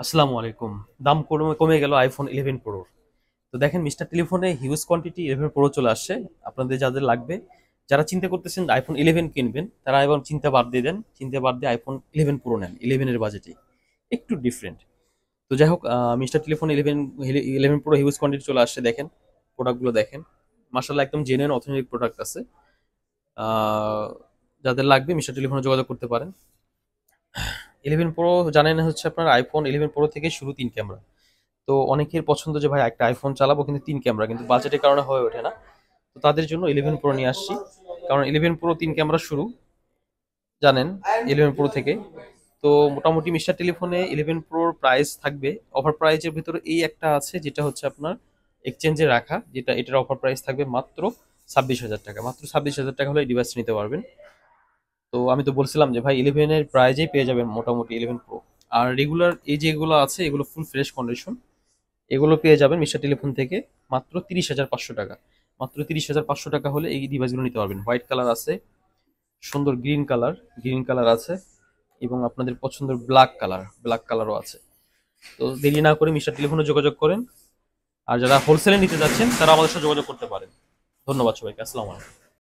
আসসালামু আলাইকুম। দাম কমে কমে গেল আইফোন 11 প্রোর। তো দেখেন মিস্টার টেলিফোনে হিউজ কোয়ান্টিটি 11 প্রো চলে আসছে। আপনাদের যাদের লাগবে, যারা চিন্তা করতেছেন আইফোন 11 কিনবেন, তারা এবং চিন্তা বাদ দিয়ে দেন। চিন্তা বাদ দিয়ে আইফোন 11 প্রো নেন। 11 এর বাজেটে একটু ডিফারেন্ট। তো যাই হোক, mister telephone 11 pro huge quantity চলে আসছে। দেখেন প্রোডাক্টগুলো দেখেন, মাশাআল্লাহ একদম জেনুইন অথেন্টিক প্রোডাক্ট আছে। আহ, যাদের লাগবে মিস্টার টেলিফোনে যোগাযোগ করতে পারেন। 11 প্রো জানেন হচ্ছে আপনার আইফোন 11 প্রো থেকে শুরু 3 ক্যামেরা। তো অনেকের পছন্দ যে ভাই একটা আইফোন চালাবো কিন্তু 3 ক্যামেরা, কিন্তু বাজেটের কারণে হয়ে ওঠে না। তো তাদের জন্য 11 প্রো নিয়ে আসছি। কারণ 11 প্রো 3 ক্যামেরা শুরু, জানেন, 11 প্রো থেকে। তো মোটামুটি মিস্টার টেলিফোনে 11 প্রোর প্রাইস থাকবে অফার প্রাইজের ভিতরে এই একটা আছে, যেটা হচ্ছে আপনার এক্সচেঞ্জে রাখা, যেটা এটার অফার প্রাইস থাকবে মাত্র 26,000 টাকা। মাত্র 26,000 টাকা হলে এই ডিভাইস নিতে পারবেন। তো আমি তো বলছিলাম যে ভাই 11 এর প্রাইজেই পেয়ে যাবেন মোটামুটি 11 প্রো। আর রেগুলার এই যেগুলো আছে এগুলো ফুল ফ্রেশ কন্ডিশন, এগুলো পেয়ে যাবেন মিস্টার টেলিফোন থেকে মাত্র 30,500 টাকা। মাত্র 30,500 টাকা হলে এই ডিভাইসগুলো নিতে পারবেন। হোয়াইট কালার আছে, সুন্দর গ্রিন কালার আছে, এবং আপনাদের পছন্দের ব্ল্যাক কালারও আছে। তো দেরি না করে মিস্টার টেলিফোনে যোগাযোগ করেন। আর যারা হোলসেলে নিতে যাচ্ছেন তারা আমাদের সাথে যোগাযোগ করতে পারেন। ধন্যবাদ সবাইকে। আসসালামু আলাইকুম।